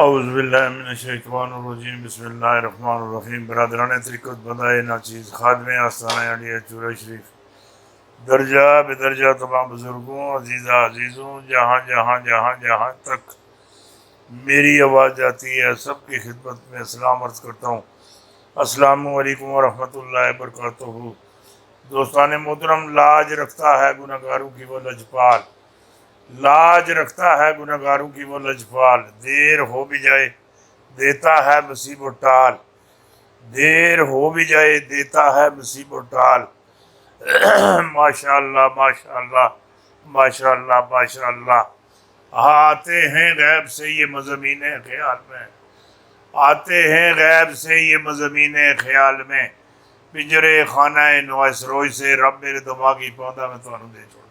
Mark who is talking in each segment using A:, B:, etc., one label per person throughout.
A: اعوذ باللہ من الشیطان الرجیم بسم اللہ الرحمن الرحیم برادران طریقت بندائے ناچیز خادم آستانہ علیہ چورہ شریف درجہ بدرجہ تمام بزرگوں عزیزہ عزیزوں جہاں جہاں جہاں جہاں تک میری آواز جاتی ہے سب کی خدمت میں سلام عرض کرتا ہوں۔ السلام علیکم ورحمۃ اللہ وبرکاتہ۔ دوستان محترم، لاج رکھتا ہے گناہ گاروں کی وہ لجپال، لاج رکھتا ہے گناہ گاروں کی وہ لجپال، دیر ہو بھی جائے دیتا ہے مصیب و ٹال، دیر ہو بھی جائے دیتا ہے مصیب و ٹال۔ ماشاء اللہ ماشاء اللہ ماشاء اللہ ماشاء اللہ۔ آتے ہیں غیب سے یہ مضامین خیال میں، آتے ہیں غیب سے یہ مضامین خیال میں، پنجرے خانہ نوائس روئی سے رب میرے دماغی پوندا میں تانوں دے چھوڑ۔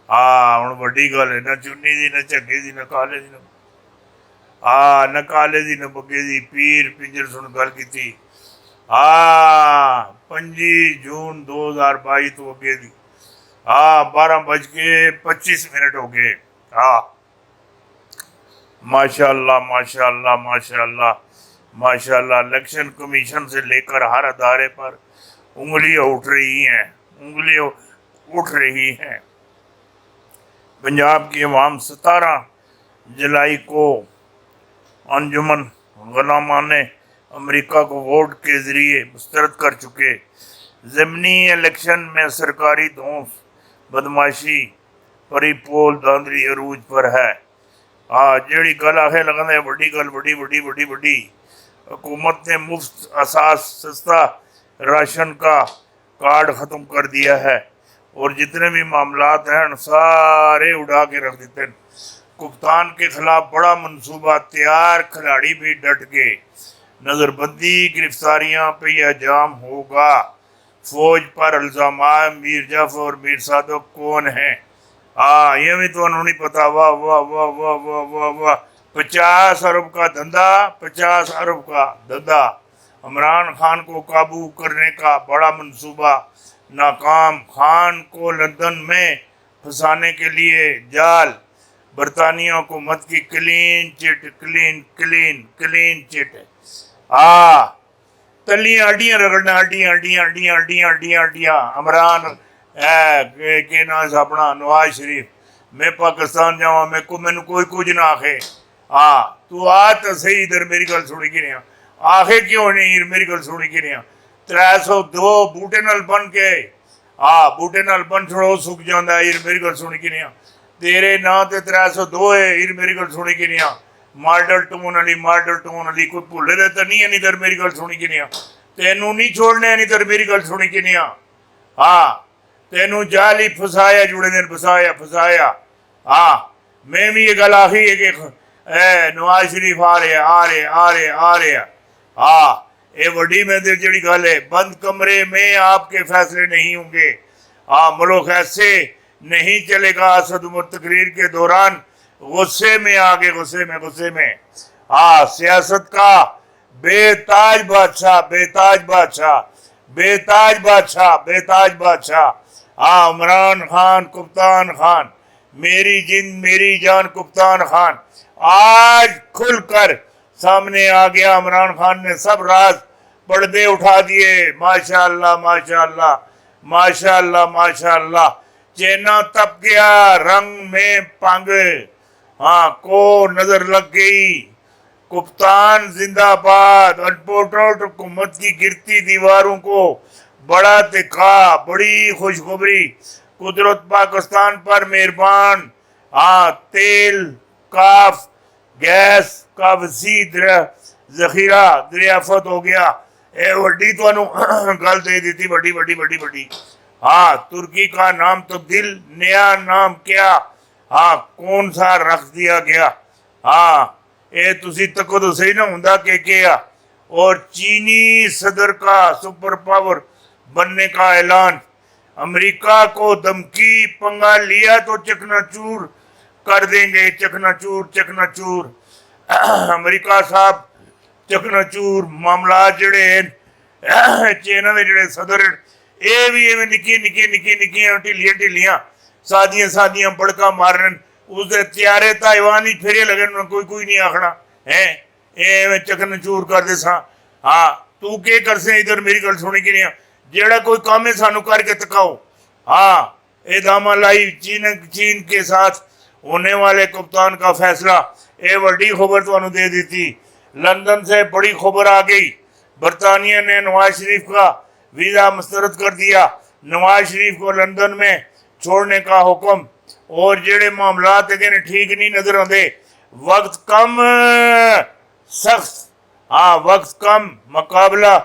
A: ہاں ہن وڈی گل ہے، نہ چنی دی نہ جھگے دی نہ کالے دی نہ کالے دی نہ بگے دی، پیر پنجر سن گل کیتی۔ 25 جون 2022 تو اگے دی 12:25 ہو گئے۔ ماشاء اللہ ماشاء اللہ ماشاء اللہ ماشاء اللہ۔ الیکشن کمیشن سے لے کر ہر ادارے پر انگلیاں اٹھ رہی ہیں، انگلیاں اٹھ رہی ہیں۔ پنجاب کی عوام 17 جولائی کو انجمن غلامان امریکہ کو ووٹ کے ذریعے مسترد کر چکے۔ ضمنی الیکشن میں سرکاری دھونس، بدماشی، پری پول داندری عروج پر ہے۔ جیڑی گل آخے لگا ہے وڈی گل، وڈی وڈی وڈی وڈی۔ حکومت نے مفت اساس سستا راشن کا کارڈ ختم کر دیا ہے اور جتنے بھی معاملات ہیں سارے اڑا کے رکھ دیتے ہیں۔ کپتان کے خلاف بڑا منصوبہ تیار، کھلاڑی بھی ڈٹ گئے۔ نظر بندی، گرفتاریاں پہ یہ جام ہوگا۔ فوج پر الزامات، میر جعفر اور میر صادق کون ہیں؟ یہ بھی تو انہوں نہیں پتا۔ واہ واہ واہ واہ واہ واہ واہ۔ 50 ارب کا دھندا، 50 ارب کا دھندا۔ عمران خان کو قابو کرنے کا بڑا منصوبہ ناکام۔ خان کو لندن میں پھنسانے کے لیے جال۔ برطانیہ حکومت کی clean chit, clean clean clean chit. تلیاں ہڈیاں رگڑنا، ہڈیاں ہڈیاں ہڈیاں ہڈیاں ہڈیاں ہڈیاں۔ عمران کہ نام اپنا نواز شریف، میں پاکستان جاؤں میں کوئی کچھ نہ آخے۔ تو تو صحیح ادھر میری گل سنی کی نہیں آخے کیوں نہیں؟ میری گل سنی کی نہیں۔ 302 بوٹے نال بن کے بوٹے نال بن چھوڑو سک جاندہ ہے۔ میری گل سنی کی نہیں تیرے نا تے 302 ہے۔ میری گل سنی کی نہیں ماڈل ٹون علی، ماڈل ٹون علی کوئی بھولے دے تو نہیں ہے ادھر میری گل سنی کی نہیں تینوں نہیں چھوڑنے ادھر میری گل سنی کی نہیں۔ تینوں جال ہی پھسایا، جڑے دن پھسایا پھسایا۔ میں بھی یہ گل آخی ہے کہ نواز شریف آ رہے آ رہے آ رہے آ رہے یہ وڈی میں دل جڑی گل ہے۔ بند کمرے میں آپ کے فیصلے نہیں ہوں گے۔ ملک ایسے نہیں چلے گا۔ اسد عمر تقریر کے دوران غصے میں آگے، غصے میں سیاست کا بے تاج بادشاہ، بے تاج بادشاہ، بے تاج بادشاہ، بے تاج بادشاہ۔ عمران خان، کپتان خان، میری جن میری جان کپتان خان آج کھل کر سامنے آ گیا۔ عمران خان نے سب راز پردے اٹھا دیے۔ ماشاء اللہ ماشاء اللہ ماشاء اللہ ماشاء اللہ۔ چینا تپ گیا رنگ میں پنگ، کو نظر لگ گئی۔ کپتان زندہ باد۔ انپورٹڈ حکومت کی گرتی دیواروں کو بڑا دکھا، بڑی خوشخبری۔ قدرت پاکستان پر مہربان۔ تیل، کاف، گیس کا وسیع ذخیرہ دریافت ہو گیا۔ وڈی تو گل دے دیتی، بڑی بڑی بڑی بڑی۔ ترکی کا نام تبدیل، نیا نام کیا؟ کون سا رکھ دیا گیا؟ تسی تکو تو صحیح نہ ہوندا کہ کیا۔ اور چینی صدر کا سپر پاور بننے کا اعلان۔ امریکہ کو دھمکی، پنگا لیا تو چکنا چور کر دیں گے، چکنا چور چکنا چور۔ امریکہ صاحب چکنا چور معاملات جڑے چینا دے جڑے صدر اے بھی ایویں نکی نکی نکی نکیاں ٹھلیاں ٹھلیاں سادیاں سادیاں بڑکا مارن اس دے تیارے تائیوان ہی پھرے لگن کوئی نہیں آخنا है एवें चकनचूर करदे सां। हाँ तू के कर से इधर मेरी गल सुनी कि नहीं, जेड़ा कोई काम है सानू करके तकाओ। हाँ ये दामा लाई चीन के साथ होने वाले कप्तान का फैसला, ये बड़ी खबर तुहानू दे दी थी। लंदन से बड़ी खबर आ गई, बरतानिया ने नवाज शरीफ का वीज़ा मुस्तरद कर दिया, नवाज शरीफ को लंदन में छोड़ने का हुक्म। और जेड़े मामलात अगेन ठीक नहीं नजर आते, वक्त कम सख्त, हाँ वक्त कम मुकाबला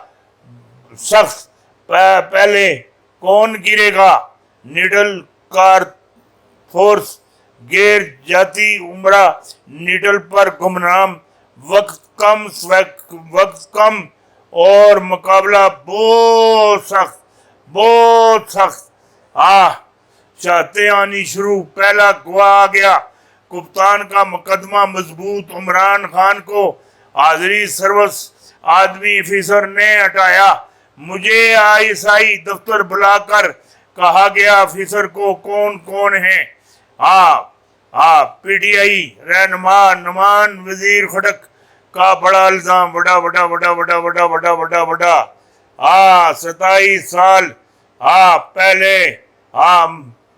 A: सख्त। पहले कौन गिरेगा, निडल कार फोर्स गैर जाती उमरा निडल पर गुमनाम, वक्त कम और मुकाबला बहुत सख्त। चाहते आनी शुरू, पहला गवाह आ गया, कप्तान का मुकदमा मजबूत। इमरान खान को हाजिरी सर्वस आदमी ऑफिसर ने हटाया। मुझे ISI दफ्तर बुलाकर कहा गया ऑफिसर को कौन कौन है। PTI रहनुमा नुमान वजीर खटक का बड़ा इल्जाम, बड़ा 27 साल पहले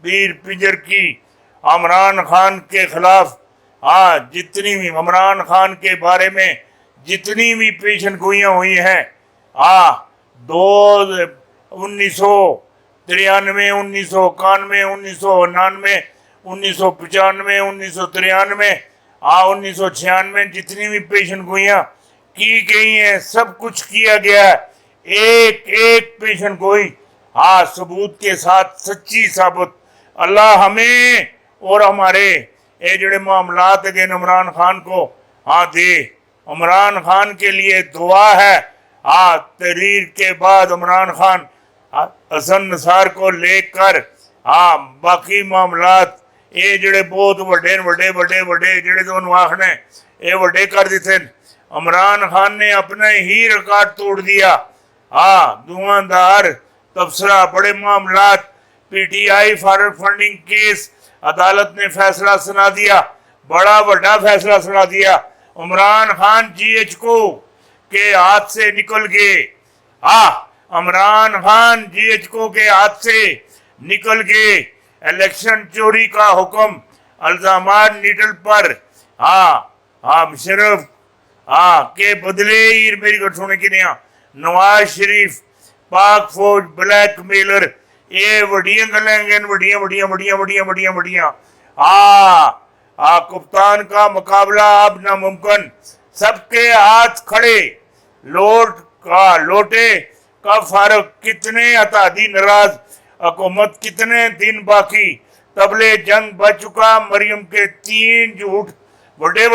A: वीर पिंजर की इमरान खान के खिलाफ जितनी भी इमरान खान के बारे में जितनी भी पेशन गोइयाँ हुई हैं 1993, 1991, 1999, 1995, 1993, 1996 जितनी भी पेशन गोइयाँ की गई हैं, सब कुछ किया गया है। एक एक पेशन गोई सबूत के साथ सच्ची साबित। अल्लाह हमें और हमारे ये जड़े मामलात अगेन इमरान खान को दे। इमरान खान के लिए दुआ है। तहरीर के बाद इमरान खान हसन निसार को लेकर बाकी मामलात ये जड़े बहुत बड़े जड़े तो आखने ये वड्डे कर दिते। इमरान खान ने अपने ही रिकॉर्ड तोड़ दिया। धुआंधार तबसरा, बड़े मामलात, PTI फॉरवर्ड फंडिंग केस, अदालत ने फैसला सुना दिया, बड़ा बड़ा फैसला सुना दिया। इमरान खान GH को के हाथ से निकल गए। इमरान खान GH को के हाथ से निकल गए। इलेक्शन चोरी का हुक्म, अल्जामात निडल पर मुशर्रफ के बदले ही मेरी गल सुने कि नहीं, नवाज शरीफ पाक फौज ब्लैकमेलर, ये वड्डियां गल्लां वड्डियां। कप्तान का मुकाबला अब नामुमकिन, सबके हाथ खड़े, लोटे का फारूक, कितने अतादी नाराज, हुकूमत कितने दिन बाकी, तबले जंग बच चुका। मरियम के 3 झूठ, बड़े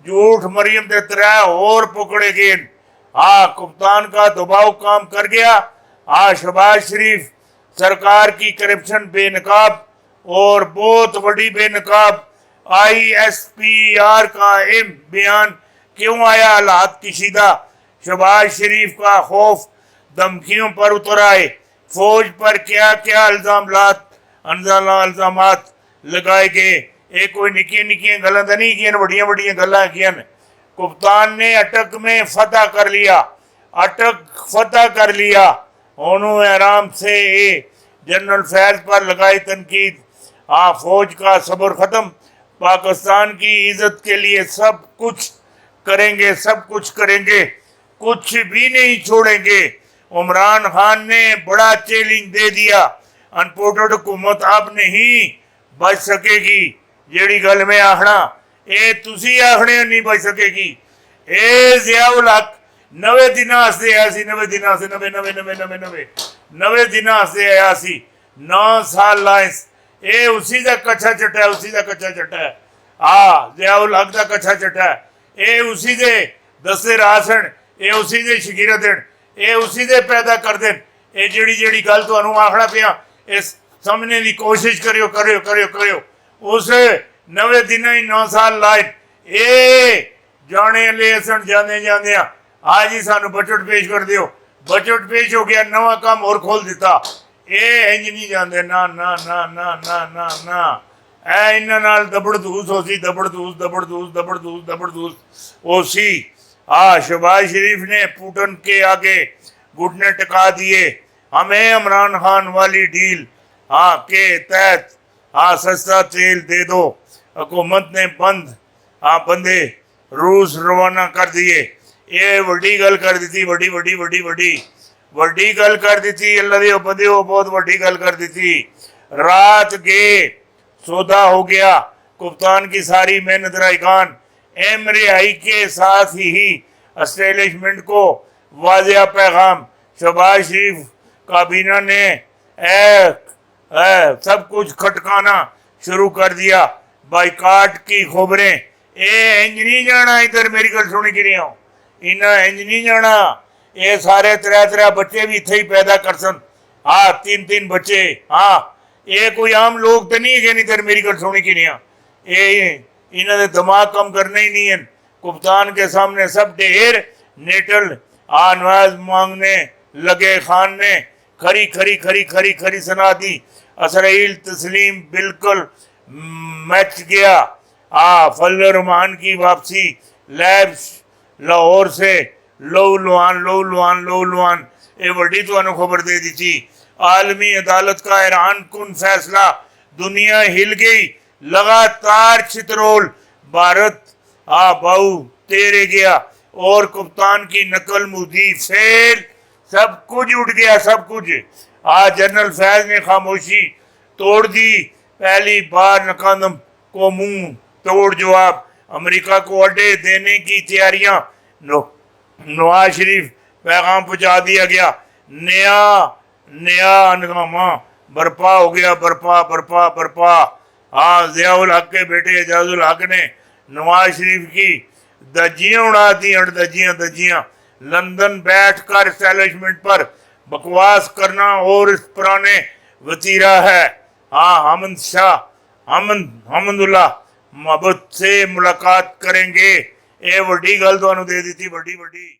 A: झूठ मरियम के 3 और पकड़े गए। कप्तान का दबाव काम कर गया। शहबाज शरीफ सरकार की करप्शन बेनकाब और बहुत बड़ी बेनकाब। ISPR का बयान क्यों आया, हालात कशीदा। शहबाज शरीफ का खौफ धमकियों पर उतर आए। फौज पर क्या क्या इल्जामात लगाए गए। ये कोई निक्कियां गल्लां तो नहीं की, बड़ियां गल्लां की। कप्तान ने अटक में फतह कर लिया। उन्होंने आराम से जनरल फैज पर लगाई तनकीद। फौज का सब्र खत्म, पाकिस्तान की इज्जत के लिए सब कुछ करेंगे, कुछ भी नहीं छोड़ेंगे। इमरान खान ने बड़ा चैलेंज दे दिया, अनपोर्टेड हुकूमत अब नहीं बच सकेगी। जेड़ी गल में आखना ये तुसी आखने नहीं बच सकेगी। ए ज़ियाउल हक 90 दिन आया सी, 90 दिन आया सी, 9 साल लाए। ये उसी का कच्चा चट्टा है। ज़ियाउल हक का कच्चा चट्टा है। ये उसी दे दस्ते रासन, ये उसी दे शकीरत देन, ये उसी दे पैदा कर देन। ये जेड़ी गल तुहानू आखना पिया, इस समझने की कोशिश करियो। उस 90 दिन ही 9 साल लाए। ये जाने ले सन जाने आज ही सानू बजट पेश कर दियो। बजट पेश हो गया, नवा काम और खोल दिता। ये इंज नहीं जाते ना। ਇਹਨਾਂ ਨਾਲ ਦਬੜਦੂਸ ਹੋ ਸੀ, ਦਬੜਦੂਸ दबड़दूस दबड़दूस दबड़दूस हो सी। शहबाज शरीफ ने पुतिन के आगे घुटने टिका दिए। हमें इमरान खान वाली डील के तहत सस्ता तेल दे दो। हुकूमत ने बंदे रूस रवाना कर दिए। ये वड्डी गल कर दी थी, वड्डी गल कर दी थी। अल्लाह दे बंदे बहुत वड्डी गल कर दी थी। रात गए सौदा हो गया, कप्तान की सारी मेहनत रायगान। एमरियाई के साथ ही एस्टेब्लिशमेंट को वाजिया पैगाम। शहबाज शरीफ काबीना ने सब कुछ खटकाना शुरू कर दिया। बाइकाट की खबरें। इंज नहीं जाना, इधर मेरी गल सुनी कि नहीं हो, इन्हें इंज नहीं जाना। ये सारे त्रै बच्चे भी इत्थे ही पैदा कर सन। 3 बच्चे। ये कोई आम लोग तो नहीं है, नहीं तेरे मेरी गल सुनी कि नहीं। ये इन्होंने दिमाग कम करने ही नहीं है। कप्तान के सामने सब ढेर नेटल नवाज मांगने लगे। खान ने खरी खरी खरी खरी खरी सुना दी। इसराइल तस्लीम बिल्कुल मैच गया। फजल रहमान की वापसी। लैब्स लाहौर से लौलुआन ये वड्डी तुहानू खबर दे दी थी। आलमी अदालत का हैरान कुन फैसला। दुनिया हिल गई। लगातार चित्रोल भारत बाऊ तेरे गया और कप्तान की नकल मुदी फेल। सब कुछ उठ गया, सब कुछ। जनरल फैज ने खामोशी तोड़ दी। पहली बार नकादम को मुंह तोड़ जवाब। अमेरिका को अड्डे देने की तैयारियां। नवाज शरीफ पैगाम पहुंचा दिया गया। नया हंगामा बर्पा हो गया। बर्पा। ज़ियाउल हक के बेटे एजाजुल हक ने नवाज शरीफ की दज्जियां उड़ा दी। दज्जियां। लंदन बैठ कर एस्टेब्लिशमेंट पर बकवास करना और इस पुराने वतीरा है। हमदुल्ला मोहब्बत से मुलाकात करेंगे। ये वड्डी गल तुहानू दे दी थी, वड्डी।